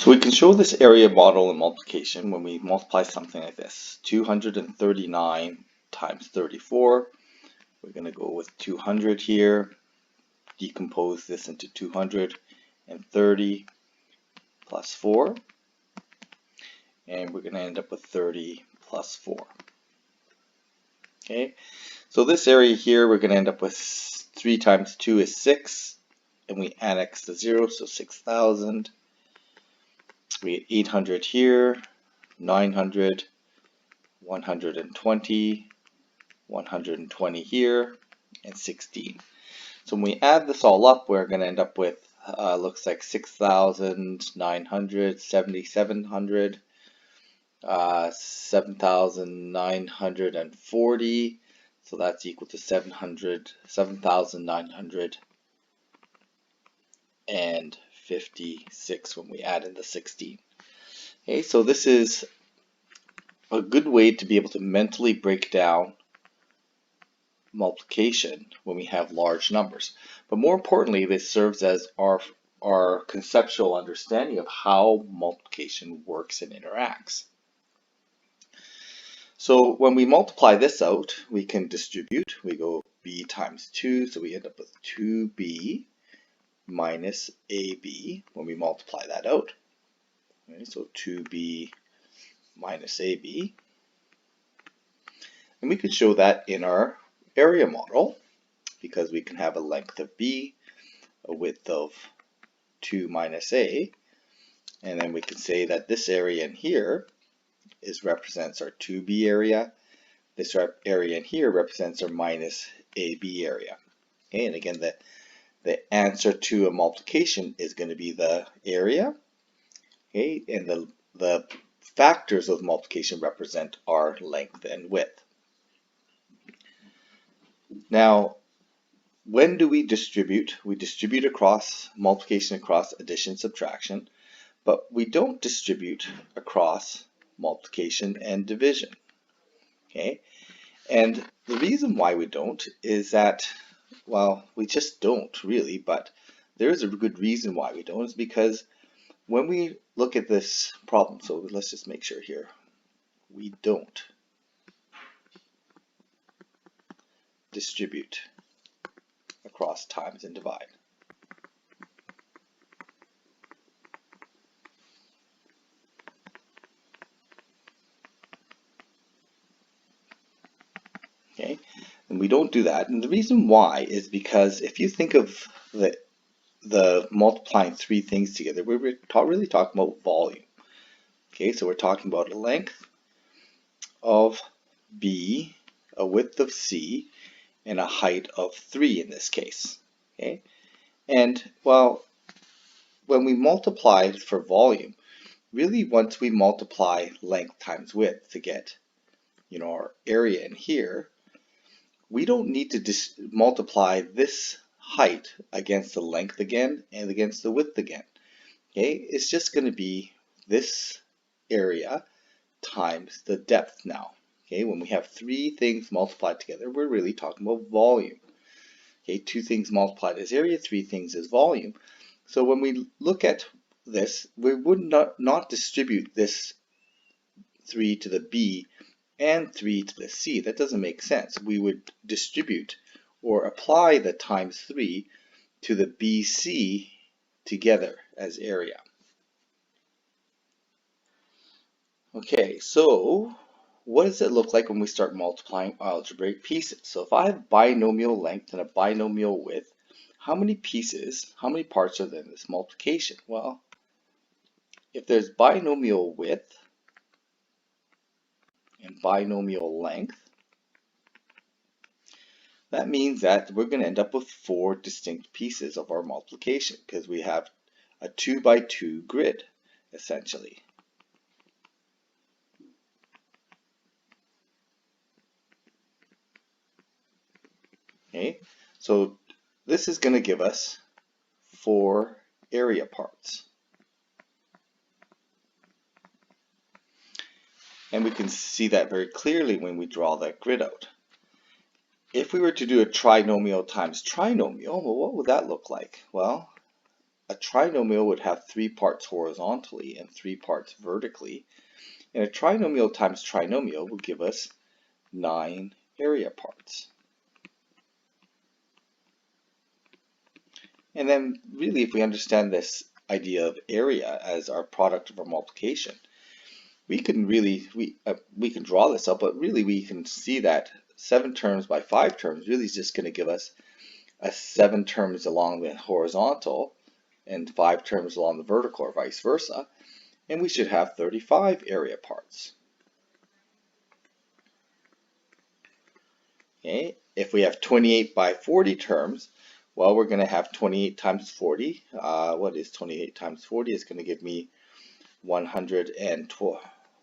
So we can show this area model in multiplication when we multiply something like this. 239 times 34. We're going to go with 200 here. Decompose this into 230 plus 4. And we're going to end up with 30 plus 4. Okay, so this area here we're going to end up with 3 times 2 is 6. And we annex the 0, so 6,000. We get 800 here, 900, 120, 120 here, and 16. So when we add this all up, we're going to end up with, looks like 6,900, 7,700, 7,940. So that's equal to 7,956 when we add in the 16. Okay, so this is a good way to be able to mentally break down multiplication when we have large numbers. But more importantly, this serves as our conceptual understanding of how multiplication works and interacts. So when we multiply this out, we can distribute. We go b times 2, so we end up with 2b minus ab when we multiply that out. Okay, so 2b minus ab. And we could show that in our area model because we can have a length of b, a width of 2 minus a, and then we can say that this area in here represents our 2b area. This area in here represents our minus ab area. Okay, and again, the answer to a multiplication is going to be the area. Okay, and the factors of multiplication represent our length and width. Now, when do we distribute? We distribute across multiplication across addition, subtraction, but we don't distribute across multiplication and division. Okay, and the reason why we don't is that, well, we just don't really, but there is a good reason why we don't, is because when we look at this problem, so let's just make sure here, we don't distribute across times and divide. Okay, and we don't do that, and the reason why is because if you think of the multiplying three things together, we're really talking about volume. Okay, so we're talking about a length of b, a width of c, and a height of 3 in this case. Okay, and well, when we multiply for volume, really once we multiply length times width to get, our area in here, we don't need to multiply this height against the length again and against the width again. Okay, it's just going to be this area times the depth now. Okay, when we have three things multiplied together, we're really talking about volume. Okay, two things multiplied is area, three things is volume. So when we look at this, we would not distribute this 3 to the b and 3 to the c. That doesn't make sense. We would distribute or apply the times 3 to the bc together as area. Okay, so what does it look like when we start multiplying algebraic pieces? So if I have binomial length and a binomial width, how many pieces, how many parts are there in this multiplication? Well, if there's binomial width and binomial length, that means that we're going to end up with 4 distinct pieces of our multiplication because we have a 2 by 2 grid, essentially. Okay, so this is going to give us 4 area parts. And we can see that very clearly when we draw that grid out. If we were to do a trinomial times trinomial, well, what would that look like? Well, a trinomial would have 3 parts horizontally and 3 parts vertically. And a trinomial times trinomial will give us 9 area parts. And then really, if we understand this idea of area as our product of our multiplication, we can draw this up, but really we can see that 7 terms by 5 terms really is just going to give us 7 terms along the horizontal and 5 terms along the vertical, or vice versa, and we should have 35 area parts. Okay, if we have 28 by 40 terms, well, we're going to have 28 times 40. What is 28 times 40? It's going to give me 112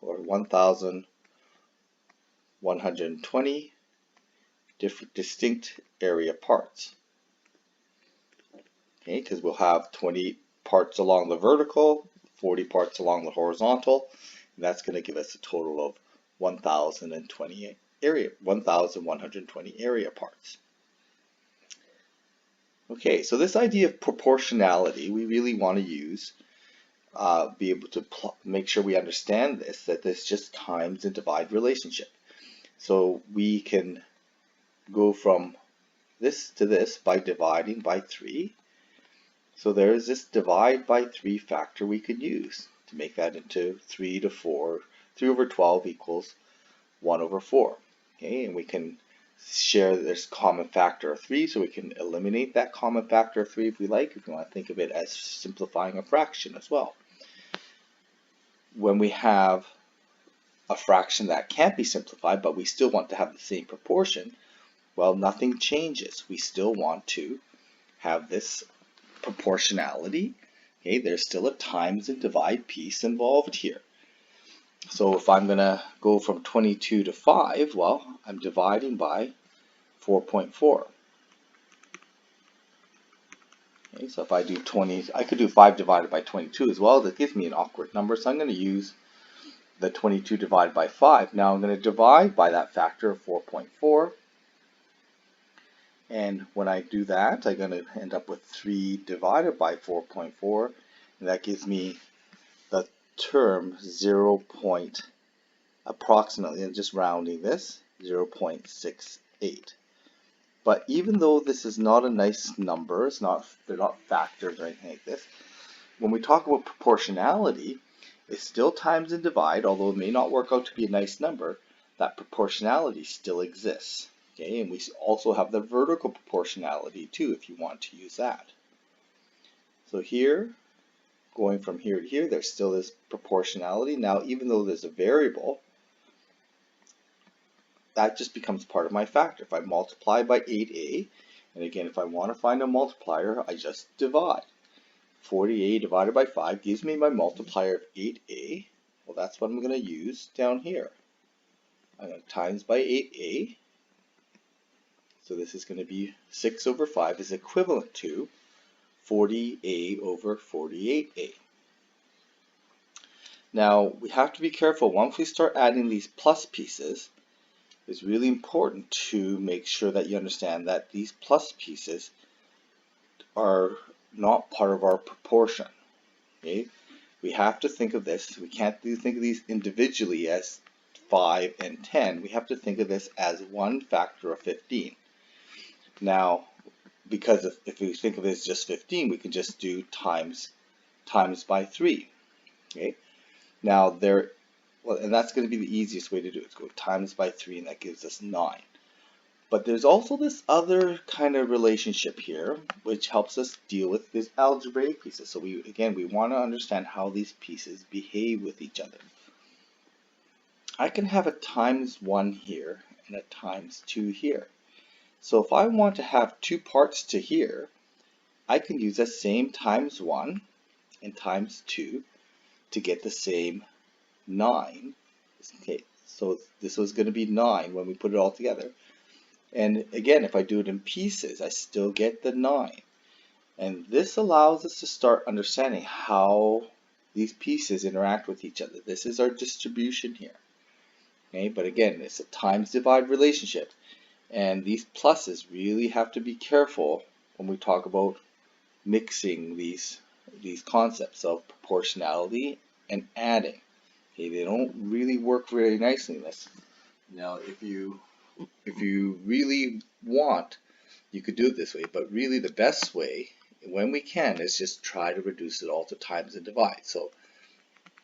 or 1,120 different distinct area parts. Okay, because we'll have 20 parts along the vertical, 40 parts along the horizontal, and that's going to give us a total of 1,120 area parts. Okay, so this idea of proportionality, we really want to use, be able to make sure we understand this, that this just times and divide relationship. So we can go from this to this by dividing by 3. So there is this divide by 3 factor we could use to make that into 3 to 4. 3 over 12 equals 1 over 4. Okay, and we can share this common factor of 3, so we can eliminate that common factor of 3 if we like, if we want to think of it as simplifying a fraction as well. When we have a fraction that can't be simplified, but we still want to have the same proportion, well, nothing changes. We still want to have this proportionality. Okay, there's still a times and divide piece involved here. So if I'm going to go from 22 to 5, well, I'm dividing by 4.4. Okay, so if I do 20, I could do 5 divided by 22 as well. That gives me an awkward number, so I'm going to use the 22 divided by 5. Now I'm going to divide by that factor of 4.4. And when I do that, I'm going to end up with 3 divided by 4.4, and that gives me the term 0. Approximately, and just rounding this, 0.68. But even though this is not a nice number, they're not factors or anything like this, when we talk about proportionality, it's still times and divide, although it may not work out to be a nice number, that proportionality still exists. Okay, and we also have the vertical proportionality too, if you want to use that. So here, going from here to here, there's still this proportionality. Now, even though there's a variable, that just becomes part of my factor. If I multiply by 8a, and again, if I want to find a multiplier, I just divide. 40a divided by 5 gives me my multiplier of 8a. Well, that's what I'm going to use down here. I'm going to times by 8a. So this is going to be 6 over 5 is equivalent to 40a over 48a. Now, we have to be careful. Once we start adding these plus pieces, it's really important to make sure that you understand that these plus pieces are not part of our proportion. Okay? We have to think of this. We can't think of these individually as 5 and 10. We have to think of this as one factor of 15. Now, because if we think of it as just 15, we can just do times by 3. Okay? Now, and that's going to be the easiest way to do it. Let's go times by 3, and that gives us 9. But there's also this other kind of relationship here, which helps us deal with these algebraic pieces. So we want to understand how these pieces behave with each other. I can have a times 1 here and a times 2 here. So if I want to have 2 parts to here, I can use the same times 1 and times 2 to get the same 9. Okay, so this was going to be 9 when we put it all together. And again, if I do it in pieces, I still get the 9. And this allows us to start understanding how these pieces interact with each other. This is our distribution here. Okay, but again, it's a times divide relationship. And these pluses really have to be careful when we talk about mixing these these concepts of proportionality and adding. Okay, they don't really work very nicely in this. Now, if you really want, you could do it this way, but really the best way, when we can, is just try to reduce it all to times and divide. So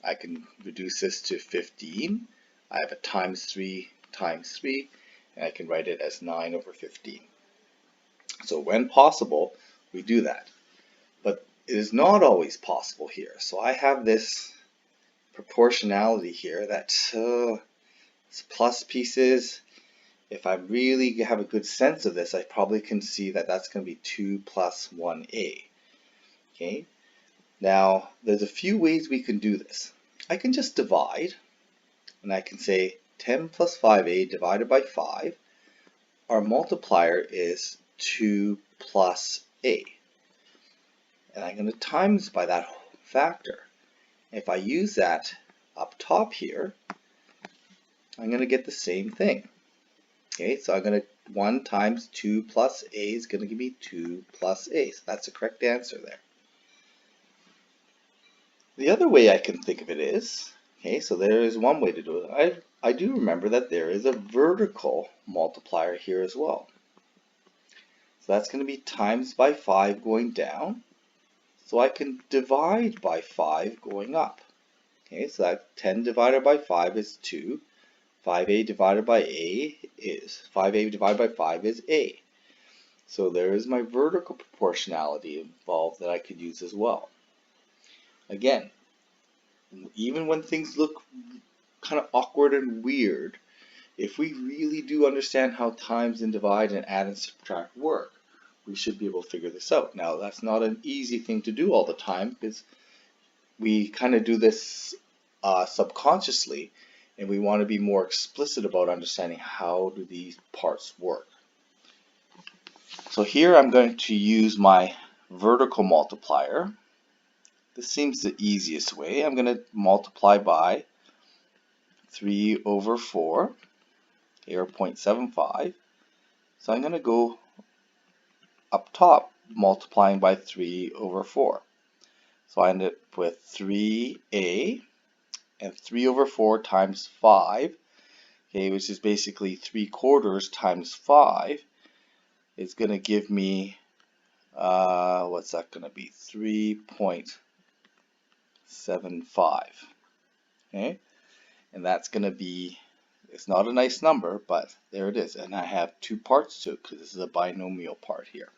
I can reduce this to 15. I have a times 3 times 3, and I can write it as 9 over 15. So when possible, we do that. But it is not always possible here. So I have this proportionality here that plus pieces. If I really have a good sense of this, I probably can see that that's going to be 2 plus 1a. Okay. Now, there's a few ways we can do this. I can just divide, and I can say 10 plus 5a divided by 5. Our multiplier is 2 plus a. And I'm going to times by that factor. If I use that up top here, I'm going to get the same thing. Okay, so I'm going to 1 times 2 plus a is going to give me 2 plus a. So that's the correct answer there. The other way I can think of it is, okay, so there is one way to do it. I do remember that there is a vertical multiplier here as well. So that's going to be times by 5 going down. So I can divide by 5 going up. Okay, so that 10 divided by 5 is 2. 5a divided by 5 is a. So there is my vertical proportionality involved that I could use as well. Again, even when things look kind of awkward and weird, if we really do understand how times and divide and add and subtract work, we should be able to figure this out. Now, that's not an easy thing to do all the time because we kind of do this subconsciously, and we want to be more explicit about understanding how do these parts work. So here I'm going to use my vertical multiplier. This seems the easiest way. I'm going to multiply by 3 over 4, or 0.75. So I'm going to go up top multiplying by 3 over 4. So I end up with 3a, and 3 over 4 times 5, okay, which is basically 3/4 times 5, is going to give me, what's that going to be? 3.75. Okay, and that's going to be, it's not a nice number, but there it is. And I have two parts to it because this is a binomial part here.